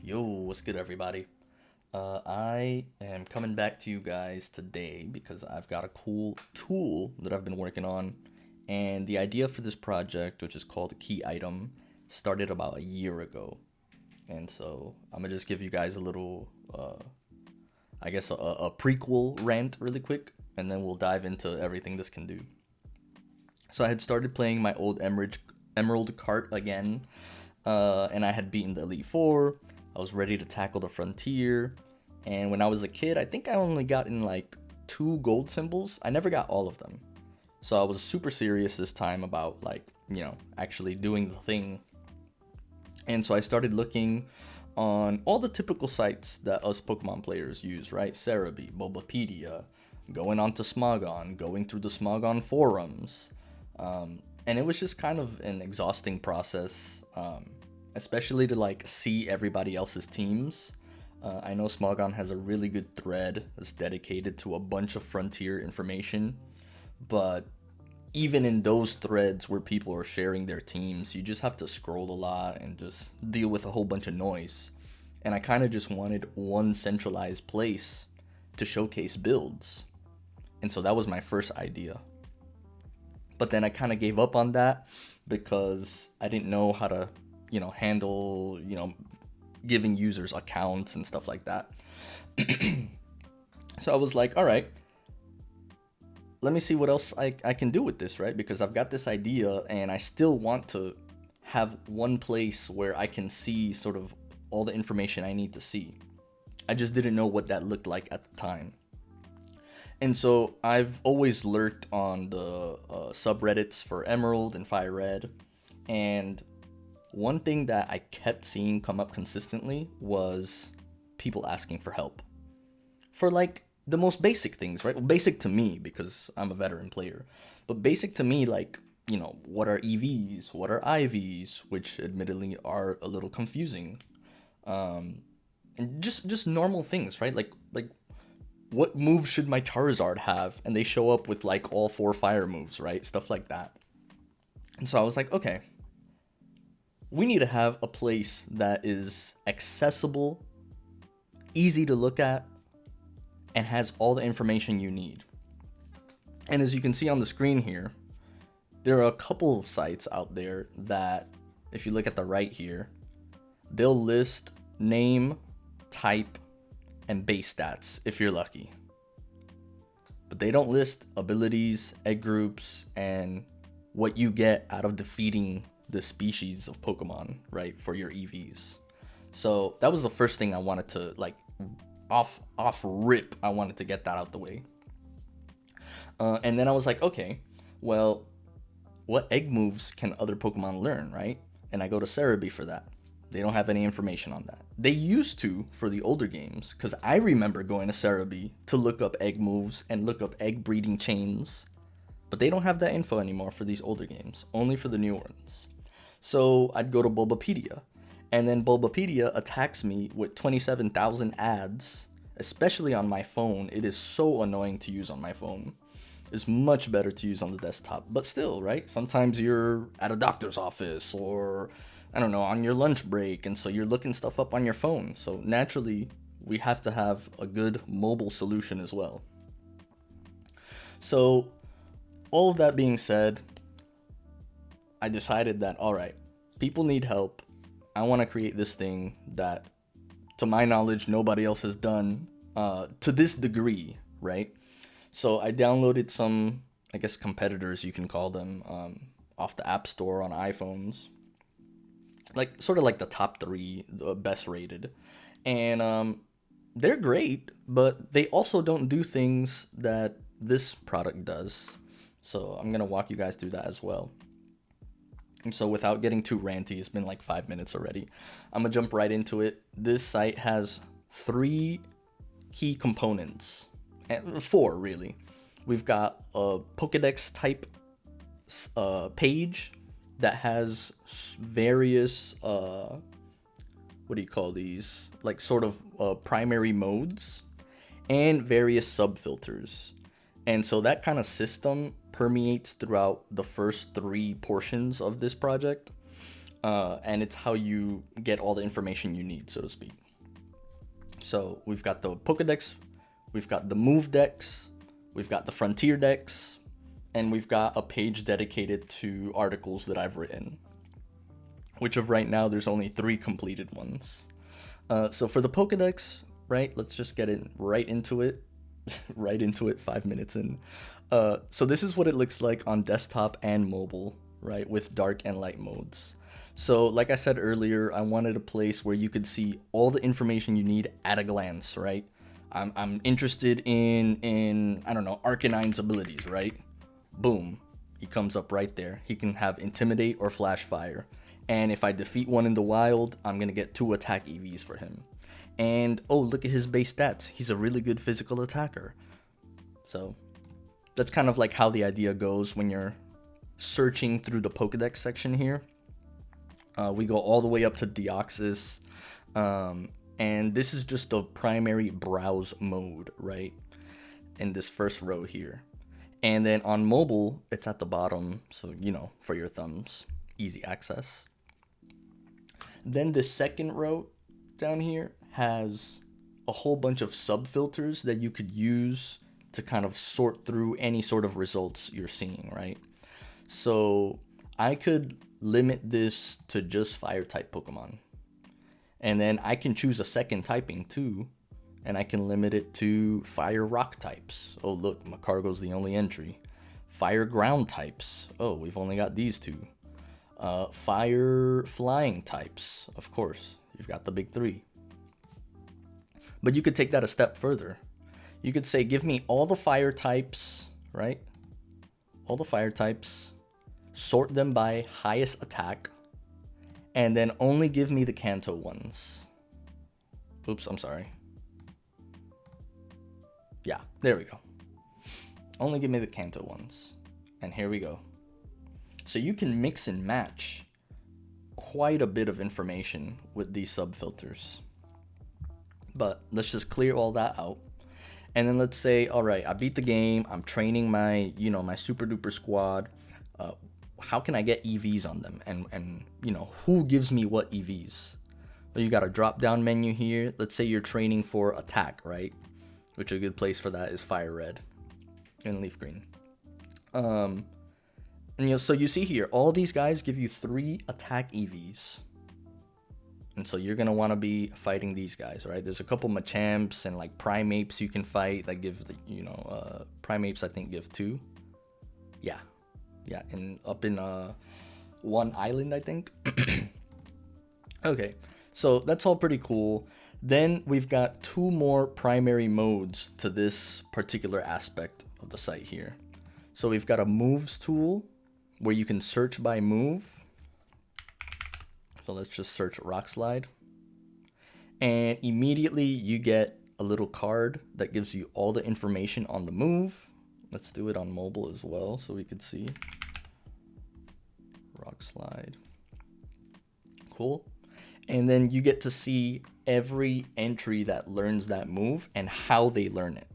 Yo, what's good, everybody? I am coming back to you guys today because I've got a cool tool that I've been working on. And the idea for this project, which is called Key Item, started about a year ago. And so I'm gonna just give you guys a little, I guess, a prequel rant really quick, and then we'll dive into everything this can do. So I had started playing my old Emerald cart again, and I had beaten the Elite Four. I was ready to tackle the Frontier, and when I was a kid, I think I only got in like two gold symbols. I never got all of them, so I was super serious this time about actually doing the thing. And so I started looking on all the typical sites that us Pokemon players use, right? Cerebi, Bulbapedia, going on to Smogon, going through the Smogon forums. And it was just kind of an exhausting process, especially to like see everybody else's teams. I know Smogon has a really good thread that's dedicated to a bunch of Frontier information, but even in those threads where people are sharing their teams, you just have to scroll a lot and just deal with a whole bunch of noise. And I kind of just wanted one centralized place to showcase builds. And so that was my first idea. But then I kind of gave up on that because I didn't know how to, handle, giving users accounts and stuff like that. So I was like, all right, let me see what else I can do with this, right? Because I've got this idea and I still want to have one place where I can see sort of all the information I need to see. I just didn't know what that looked like at the time. And so I've always lurked on the subreddits for Emerald and Fire Red. And one thing that I kept seeing come up consistently was people asking for help. For like the most basic things, right? Well, basic to me because I'm a veteran player. But basic to me, like, what are EVs? What are IVs? Which admittedly are a little confusing. And just normal things, right? Like what move should my Charizard have? And they show up with like all four fire moves, right? Stuff like that. And so I was like, okay, we need to have a place that is accessible, easy to look at, and has all the information you need. And as you can see on the screen here, there are a couple of sites out there that, if you look at the right here, they'll list name, type, and base stats if you're lucky. But they don't list abilities, egg groups, and what you get out of defeating the species of Pokemon, right, for your EVs. So that was the first thing I wanted to, like, off rip, I wanted to get that out the way. And then I was like, okay, well, what egg moves can other Pokemon learn, right? And I go to Cerebi for that. They don't have any information on that. They used to for the older games, because I remember going to Cerebi to look up egg moves and look up egg breeding chains, but they don't have that info anymore for these older games, only for the new ones. So I'd go to Bulbapedia, and then Bulbapedia attacks me with 27,000 ads, especially on my phone. It is so annoying to use on my phone. It's much better to use on the desktop, but still, right? Sometimes you're at a doctor's office or I don't know, on your lunch break, and so you're looking stuff up on your phone. So naturally, we have to have a good mobile solution as well. So all of that being said, I decided that, all right, people need help. I want to create this thing that, to my knowledge, nobody else has done to this degree, right? So I downloaded some, I guess, competitors, you can call them, off the App Store on iPhones. Like, sort of like the top three, the best rated. And they're great, but they also don't do things that this product does. So I'm going to walk you guys through that as well. And so without getting too ranty, it's been like 5 minutes already. I'm going to jump right into it. This site has 3 key components. And 4, really. We've got a Pokedex type page that has various, what do you call these? Like sort of primary modes and various subfilters. And so that kind of system permeates throughout the first 3 portions of this project. and it's how you get all the information you need, so to speak. So we've got the Pokedex, we've got the Move Dex, we've got the Frontier Dex, and we've got a page dedicated to articles that I've written, which of right now there's only 3 completed ones. So for the Pokedex, right, let's just get it right into it. Right into it, 5 minutes in. So this is what it looks like on desktop and mobile, right, with dark and light modes. So like I said earlier, I wanted a place where you could see all the information you need at a glance, right? I'm interested in I don't know, Arcanine's abilities, right? Boom, he comes up right there. He can have Intimidate or Flash Fire. And if I defeat one in the wild, I'm gonna get 2 attack EVs for him. And oh, look at his base stats. He's a really good physical attacker. So that's kind of like how the idea goes when you're searching through the Pokedex section here. We go all the way up to Deoxys. And this is just the primary browse mode, right? In this first row here. And then on mobile, it's at the bottom. So, you know, for your thumbs, easy access. Then the second row down here has a whole bunch of sub filters that you could use to kind of sort through any sort of results you're seeing, right? So I could limit this to just fire type Pokemon. And then I can choose a second typing too. And I can limit it to fire rock types. Oh, look, Macargo's the only entry. Fire ground types. Oh, we've only got these 2. Fire flying types. Of course, you've got the big 3. But you could take that a step further. You could say, give me all the fire types, right? All the fire types. Sort them by highest attack. And then only give me the Kanto ones. Oops, I'm sorry. Yeah, there we go. Only give me the Kanto ones. And here we go. So you can mix and match quite a bit of information with these sub filters. But let's just clear all that out. And then let's say, all right, I beat the game. I'm training my, you know, my super duper squad. How can I get EVs on them? And you know, who gives me what EVs? Well, you got a drop down menu here. Let's say you're training for attack, right? Which a good place for that is fire red and leaf green. And you know, so you see here, all these guys give you 3 attack EVs. And so you're going to want to be fighting these guys, right? There's a couple Machamps and like Primates you can fight that give, you know, Primates I think give 2. Yeah. Yeah, and up in one island, I think. Okay, so that's all pretty cool. Then we've got 2 more primary modes to this particular aspect of the site here. So we've got a moves tool where you can search by move. So let's just search Rock Slide. And immediately you get a little card that gives you all the information on the move. Let's do it on mobile as well so we could see. Rock Slide. Cool. And then you get to see every entry that learns that move and how they learn it.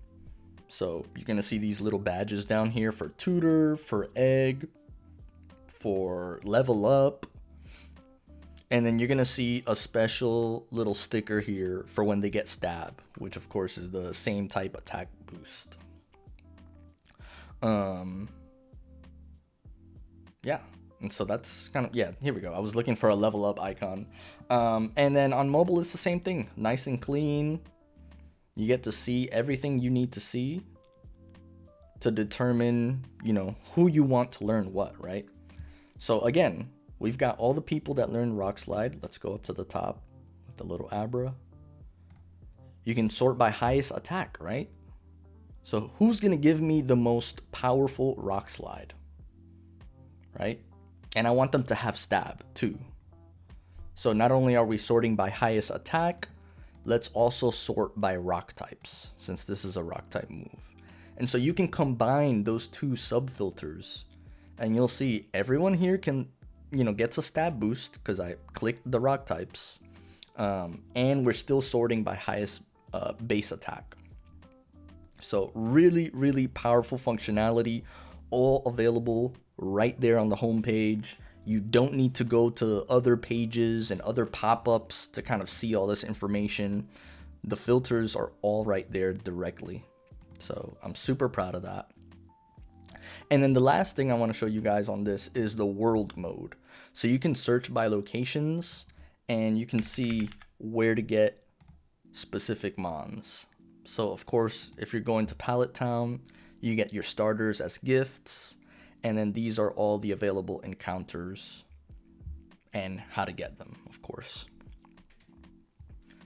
So you're going to see these little badges down here for tutor, for egg, for level up. And then you're going to see a special little sticker here for when they get stab, which of course is the same type attack boost. Yeah. And so that's kind of, yeah, here we go. I was looking for a level up icon. And then on mobile, it's the same thing. Nice and clean. You get to see everything you need to see to determine, you know, who you want to learn what, right? So again, we've got all the people that learn Rock Slide. Let's go up to the top with the little Abra. You can sort by highest attack, right? So who's going to give me the most powerful Rock Slide, right? And I want them to have stab too. So not only are we sorting by highest attack, let's also sort by rock types, since this is a rock type move. And so you can combine those 2 sub filters and you'll see everyone here can, you know, gets a stab boost because I clicked the rock types. And we're still sorting by highest base attack. So really, really powerful functionality, all available right there on the home page. You don't need to go to other pages and other pop-ups to kind of see all this information. The filters are all right there directly. So I'm super proud of that. And then the last thing I want to show you guys on this is the world mode. So you can search by locations and you can see where to get specific mons. So of course, if you're going to Pallet Town, you get your starters as gifts. And then these are all the available encounters and how to get them, of course.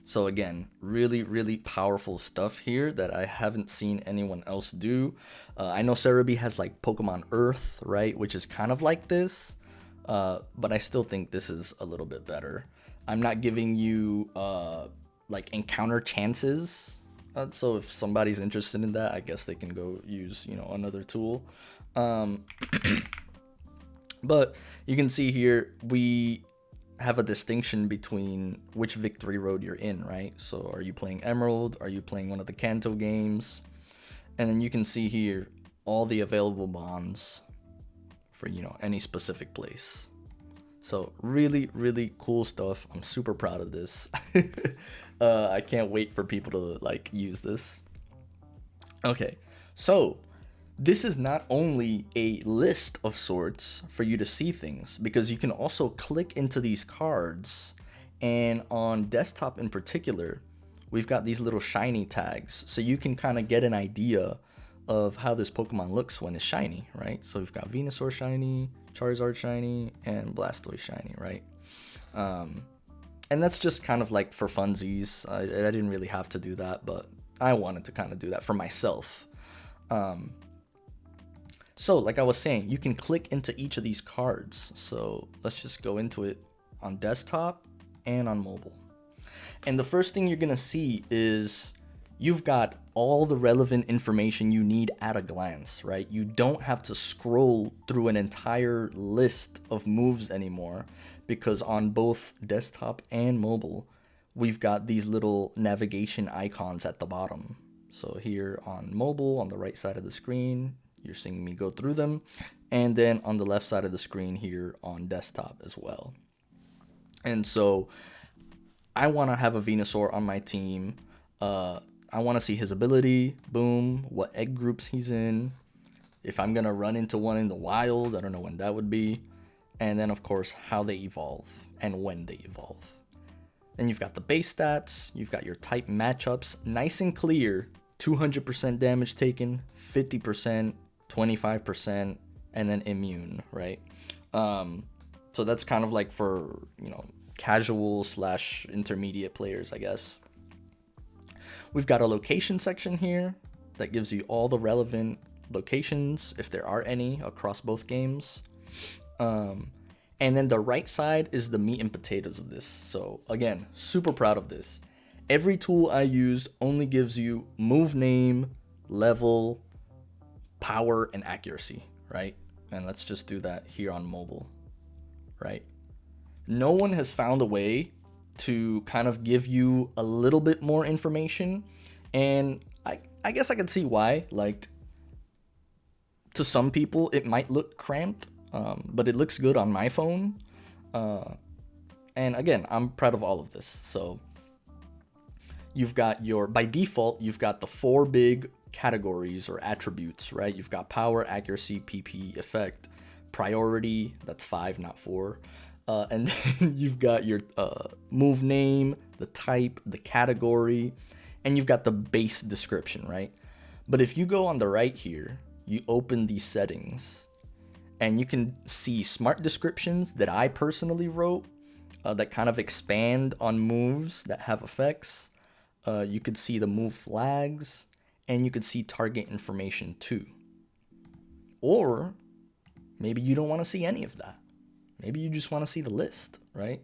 So again, really, really powerful stuff here that I haven't seen anyone else do. I know Cerebi has like Pokemon Earth, right? Which is kind of like this, but I still think this is a little bit better. I'm not giving you like encounter chances. So if somebody's interested in that, I guess they can go use, another tool. But you can see here, we have a distinction between which victory road you're in, right? So are you playing Emerald? Are you playing one of the Kanto games? And then you can see here all the available bonds for, any specific place. So really, really cool stuff. I'm super proud of this. I can't wait for people to use this. Okay, so this is not only a list of sorts for you to see things, because you can also click into these cards, and on desktop in particular, we've got these little shiny tags, so you can kind of get an idea of how this Pokemon looks when it's shiny, right? So we've got Venusaur shiny, Charizard shiny, and Blastoise shiny, right? And that's just kind of like for funsies. I didn't really have to do that, but I wanted to kind of do that for myself. So like I was saying, you can click into each of these cards. So let's just go into it on desktop and on mobile. And the first thing you're going to see is you've got all the relevant information you need at a glance, right? You don't have to scroll through an entire list of moves anymore, because on both desktop and mobile, we've got these little navigation icons at the bottom. So here on mobile, on the right side of the screen, you're seeing me go through them. And then on the left side of the screen here on desktop as well. And so I want to have a Venusaur on my team. I want to see his ability, boom, what egg groups he's in. If I'm going to run into one in the wild, I don't know when that would be. And then, of course, how they evolve and when they evolve. Then you've got the base stats. You've got your type matchups, nice and clear. 200% damage taken, 50%, 25%, and then immune, right? So that's kind of like for, casual / intermediate players, I guess. We've got a location section here that gives you all the relevant locations, if there are any, across both games. And then the right side is the meat and potatoes of this. So again, super proud of this. Every tool I used only gives you move name, level, power, and accuracy, right? And let's just do that here on mobile, right? No one has found a way to kind of give you a little bit more information. And I guess I can see why. Like, to some people, it might look cramped, but it looks good on my phone. And again, I'm proud of all of this. So you've got by default, you've got the 4 big categories or attributes, right? You've got power, accuracy, PP, effect, priority, that's 5, not 4. And then you've got your move name, the type, the category, and you've got the base description, right? But if you go on the right here, you open these settings, and you can see smart descriptions that I personally wrote that kind of expand on moves that have effects. You could see the move flags, and you could see target information too. Or maybe you don't want to see any of that. Maybe you just want to see the list, right?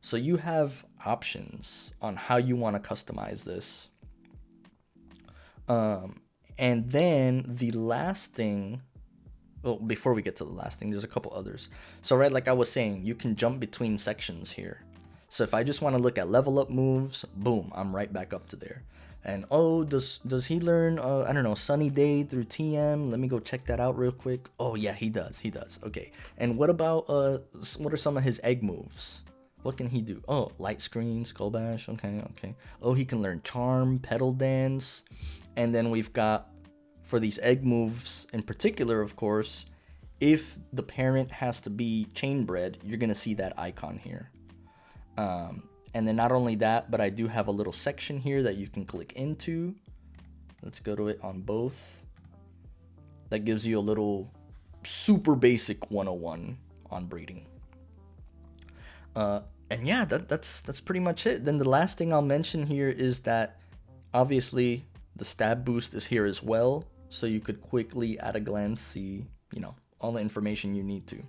So you have options on how you want to customize this. And then the last thing, well, before we get to the last thing, there's a couple others. So, right, like I was saying, you can jump between sections here. So if I just want to look at level up moves, boom, I'm right back up to there. And oh, does he learn I don't know, Sunny Day through TM? Let me go check that out real quick. Oh yeah, he does. He does. Okay. And what about what are some of his egg moves? What can he do? Oh, light screen, skull bash. Okay, okay. Oh, he can learn charm, pedal dance. And then we've got, for these egg moves in particular, of course, if the parent has to be chain bred, you're gonna see that icon here. And then not only that, but I do have a little section here that you can click into. Let's go to it on both. That gives you a little super basic 101 on breeding. And yeah, that's pretty much it. Then the last thing I'll mention here is that obviously the stab boost is here as well, so you could quickly at a glance see, you know, all the information you need to.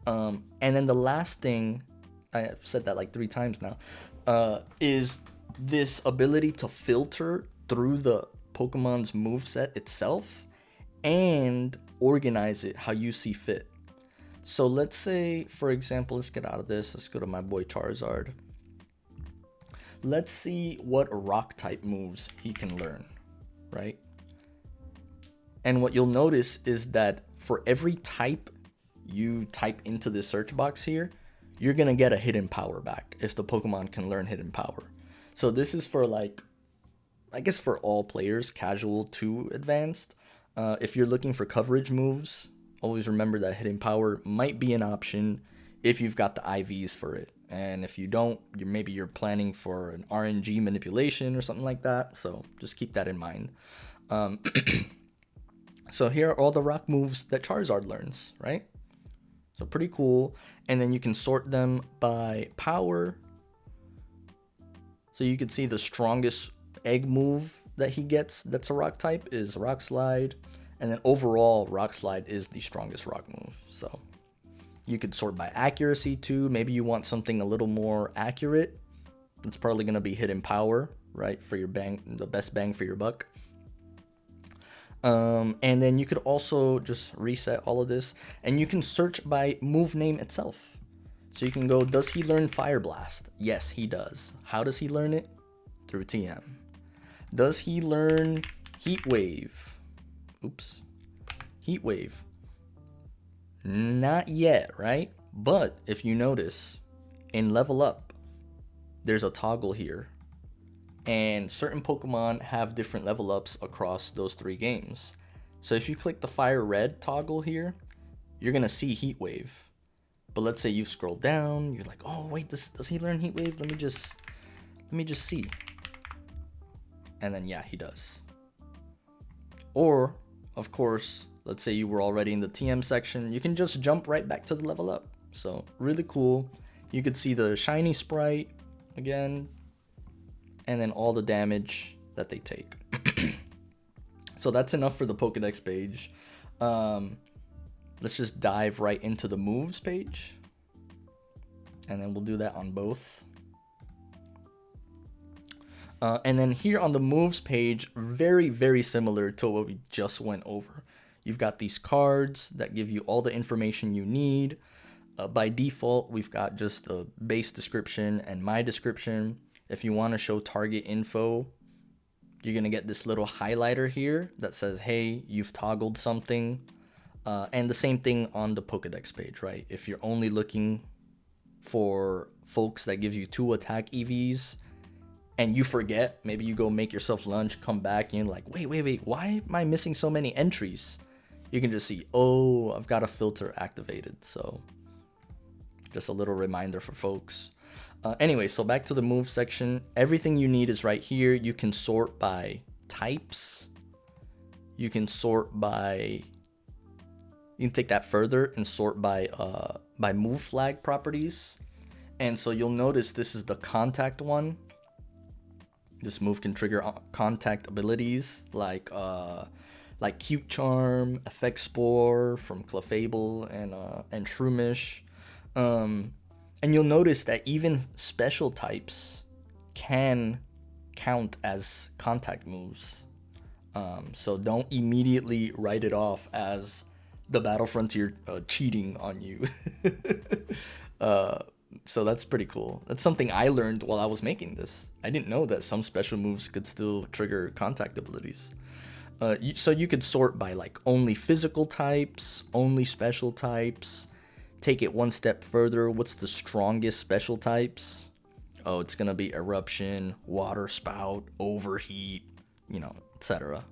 And then the last thing, I've said that like 3 times now, is this ability to filter through the Pokemon's moveset itself and organize it how you see fit. So let's say, for example, let's get out of this. Let's go to my boy Charizard. Let's see what rock type moves he can learn, right? And what you'll notice is that for every type you type into this search box here, you're gonna get a hidden power back if the Pokemon can learn hidden power. So this is for, like, I guess for all players, casual to advanced. If you're looking for coverage moves, always remember that hidden power might be an option if you've got the IVs for it. And if you don't, maybe you're planning for an RNG manipulation or something like that. So just keep that in mind. So here are all the rock moves that Charizard learns, right? So pretty cool. And then you can sort them by power. So you can see the strongest egg move that he gets that's a rock type is Rock Slide. And then overall, Rock Slide is the strongest rock move. So you could sort by accuracy too. Maybe you want something a little more accurate. It's probably going to be hidden power, right? For your bang, the best bang for your buck. And then you could also just reset all of this, and you can search by move name itself. So you can go, does he learn Fire Blast? Yes, he does. How does he learn it? Through TM. Does he learn Heat Wave? Oops. Heat Wave. Not yet, right? But if you notice, in Level Up, there's a toggle here. And certain Pokemon have different level ups across those 3 games. So if you click the Fire Red toggle here, you're going to see Heat Wave. But let's say you scroll down, you're like, oh wait, does he learn Heat Wave? Let me just see. And then yeah, he does. Or, of course, let's say you were already in the TM section, you can just jump right back to the level up. So really cool. You could see the shiny sprite again, and then all the damage that they take. So that's enough for the Pokedex page. Let's just dive right into the moves page. And then we'll do that on both. And then here on the moves page, very, very similar to what we just went over. You've got these cards that give you all the information you need. By default, we've got just the base description and my description. If you want to show target info, you're going to get this little highlighter here that says, hey, you've toggled something. And the same thing on the Pokedex page, right? If you're only looking for folks that give you 2 attack EVs and you forget, maybe you go make yourself lunch, come back, and you're like, wait, why am I missing so many entries? You can just see, oh, I've got a filter activated. So just a little reminder for folks. Anyway, so back to the move section. Everything you need is right here. You can sort by types. You can sort by... You can take that further and sort by move flag properties. And so you'll notice this is the contact one. This move can trigger contact abilities like Cute Charm, Effect Spore from Clefable and Shroomish. And you'll notice that even special types can count as contact moves. So don't immediately write it off as the Battle Frontier cheating on you. So that's pretty cool. That's something I learned while I was making this. I didn't know that some special moves could still trigger contact abilities. So you could sort by like only physical types, only special types. Take it one step further. What's the strongest special types? Oh, it's gonna be eruption, water spout, overheat, etc.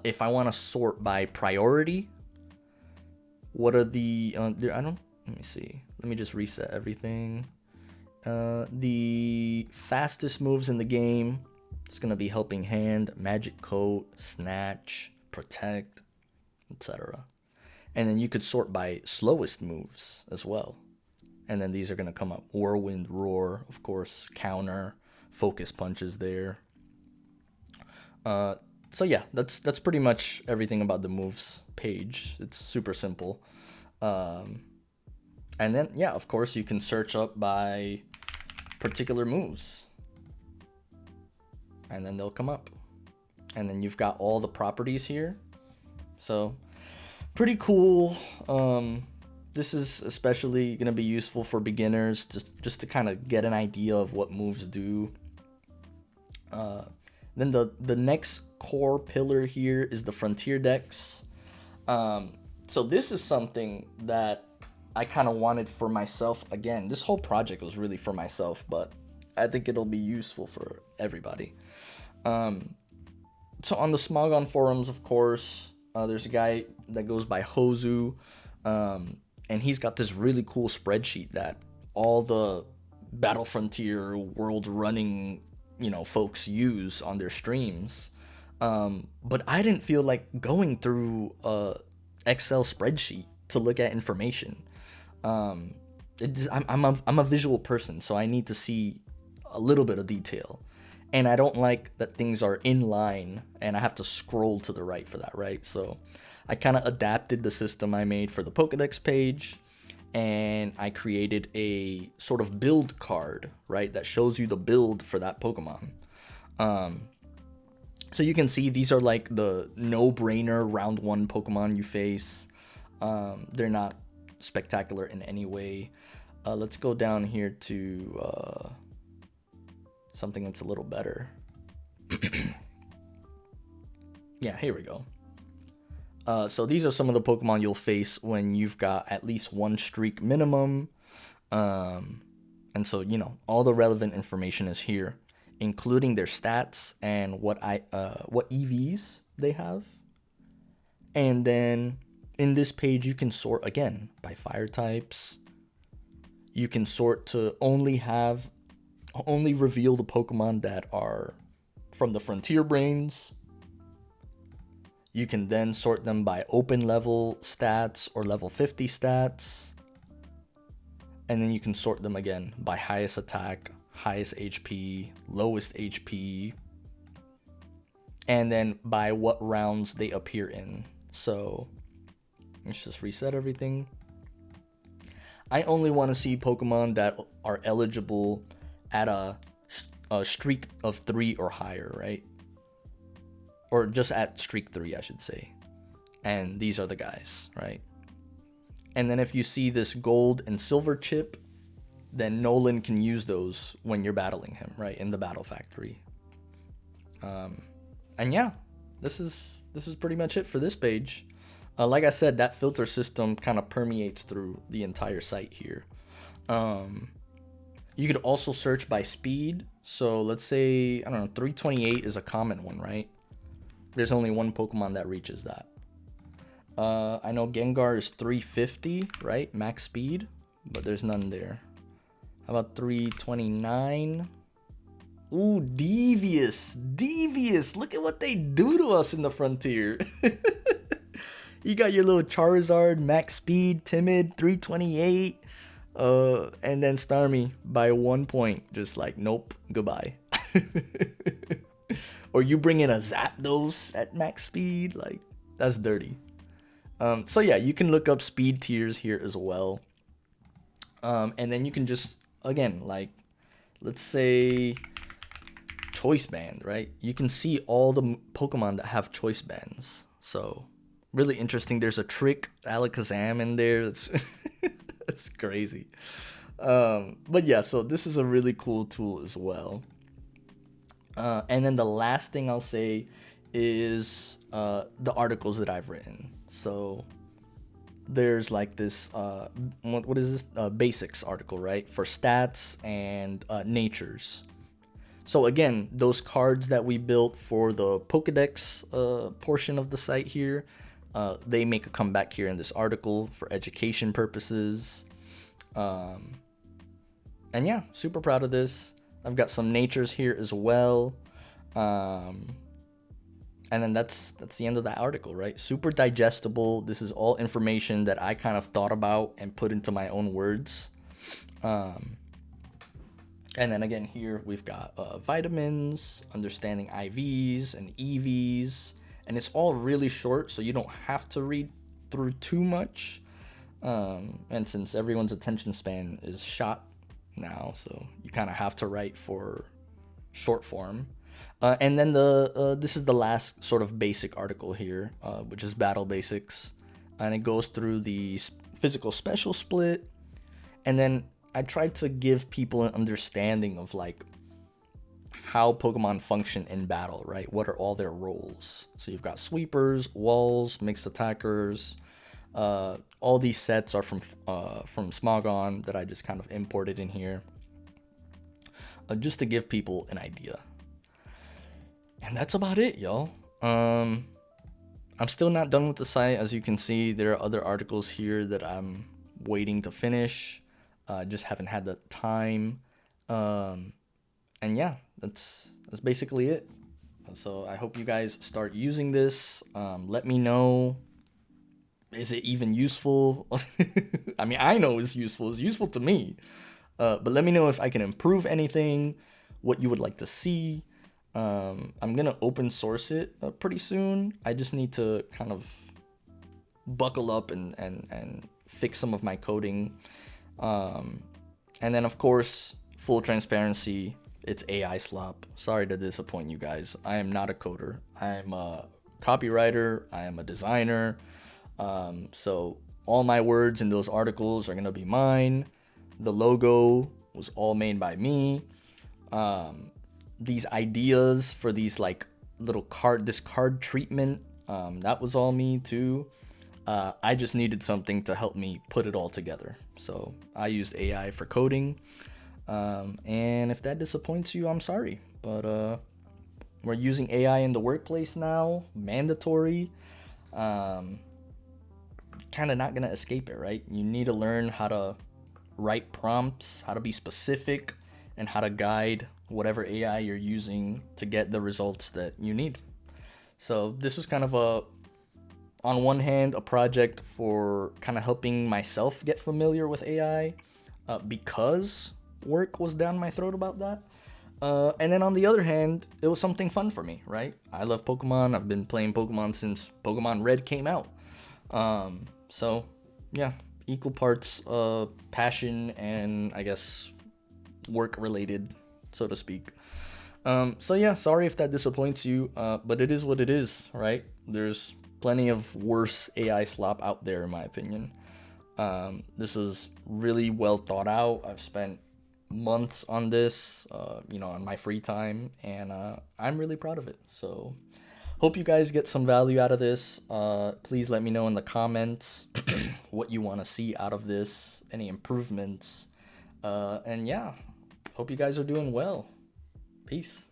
If I want to sort by priority, what are the? I don't. Let me see. Let me just reset everything. The fastest moves in the game. It's gonna be Helping Hand, Magic Coat, Snatch, Protect, etc. And then you could sort by slowest moves as well. And then these are gonna come up: Whirlwind, Roar, of course, Counter, Focus Punches there. So yeah, that's pretty much everything about the moves page. It's super simple. And then yeah, of course, you can search up by particular moves. And then they'll come up. And then you've got all the properties here. So pretty cool. This is especially going to be useful for beginners, just to kind of get an idea of what moves do. Then the next core pillar here is the Frontier decks. So this is something that I kind of wanted for myself. Again, this whole project was really for myself, but I think it'll be useful for everybody. So on the Smogon forums, of course, there's a guy that goes by Hozu, and he's got this really cool spreadsheet that all the Battle Frontier world running, folks use on their streams. But I didn't feel like going through a Excel spreadsheet to look at information. I'm a visual person, so I need to see a little bit of detail. And I don't like that things are in line and I have to scroll to the right for that, right? So I kind of adapted the system I made for the Pokedex page, and I created a sort of build card, right, that shows you the build for that Pokemon. So you can see these are like the no-brainer round 1 Pokemon you face. They're not spectacular in any way. Let's go down here to something that's a little better. Yeah, here we go. So these are some of the Pokemon you'll face when you've got at least 1 streak minimum. And so, all the relevant information is here, including their stats and what EVs they have. And then in this page, you can sort again by fire types. You can sort to only reveal the Pokemon that are from the Frontier Brains. You can then sort them by open level stats or level 50 stats. And then you can sort them again by highest attack, highest HP, lowest HP, and then by what rounds they appear in. So let's just reset everything. I only want to see Pokemon that are eligible at a streak of 3 or higher, right? Or just at streak 3, I should say. And these are the guys, right? And then if you see this gold and silver chip, then Nolan can use those when you're battling him, right? In the battle factory. And yeah, this is pretty much it for this page. Like I said, that filter system kind of permeates through the entire site here. You could also search by speed. So let's say, 328 is a common one, right? There's only 1 Pokemon that reaches that. I know Gengar is 350, right? Max speed, but there's none there. How about 329? Ooh, Devious. Look at what they do to us in the Frontier. You got your little Charizard, max speed, timid, 328. And then Starmie by 1 point. Just like, nope, goodbye. Or you bring in a Zapdos at max speed. Like, that's dirty. So yeah, you can look up speed tiers here as well. And then you can just, again, like, let's say choice band, right? You can see all the Pokemon that have choice bands. So really interesting. There's a Trick Alakazam in there. That's that's crazy. But yeah, so this is a really cool tool as well. And then the last thing I'll say is the articles that I've written. So there's like this what is this basics article, right, for stats and natures. So again, those cards that we built for the Pokedex portion of the site here, they make a comeback here in this article for education purposes. And yeah, super proud of this. I've got some natures here as well. And then that's the end of that article, right? Super digestible. This is all information that I kind of thought about and put into my own words. And then again here we've got vitamins, understanding IVs and EVs, and it's all really short, so you don't have to read through too much. And since everyone's attention span is shot now, so you kind of have to write for short form. And then this is the last sort of basic article here, which is battle basics, and it goes through the physical special split, and then I tried to give people an understanding of like how Pokemon function in battle, right? What are all their roles? So you've got sweepers, walls, mixed attackers. All these sets are from Smogon that I just kind of imported in here, just to give people an idea. And that's about it, y'all. I'm still not done with the site. As you can see, there are other articles here that I'm waiting to finish. Just haven't had the time. And yeah, that's basically it. So I hope you guys start using this. Let me know. Is it even useful? I mean, I know it's useful. It's useful to me. But let me know if I can improve anything, what you would like to see. I'm gonna open source it pretty soon. I just need to kind of buckle up and fix some of my coding. And then of course, full transparency, it's AI slop. Sorry to disappoint you guys. I am not a coder. I am a copywriter. I am a designer. So all my words in those articles are gonna be mine. The logo was all made by me. These ideas for these like little card treatment, that was all me too. I just needed something to help me put it all together, so I used AI for coding. And if that disappoints you, I'm sorry, but we're using AI in the workplace now, mandatory. Kind of not gonna escape it, right? You need to learn how to write prompts, how to be specific, and how to guide whatever AI you're using to get the results that you need. So this was kind of on one hand, a project for kind of helping myself get familiar with AI, because work was down my throat about that. And then on the other hand, it was something fun for me, right? I love Pokemon. I've been playing Pokemon since Pokemon Red came out. So yeah, equal parts passion and I guess work related, so to speak. So yeah, sorry if that disappoints you, but it is what it is, right? There's plenty of worse AI slop out there, in my opinion. This is really well thought out. I've spent months on this, on my free time, and I'm really proud of it. So hope you guys get some value out of this. Please let me know in the comments what you want to see out of this, any improvements. And yeah, hope you guys are doing well. Peace.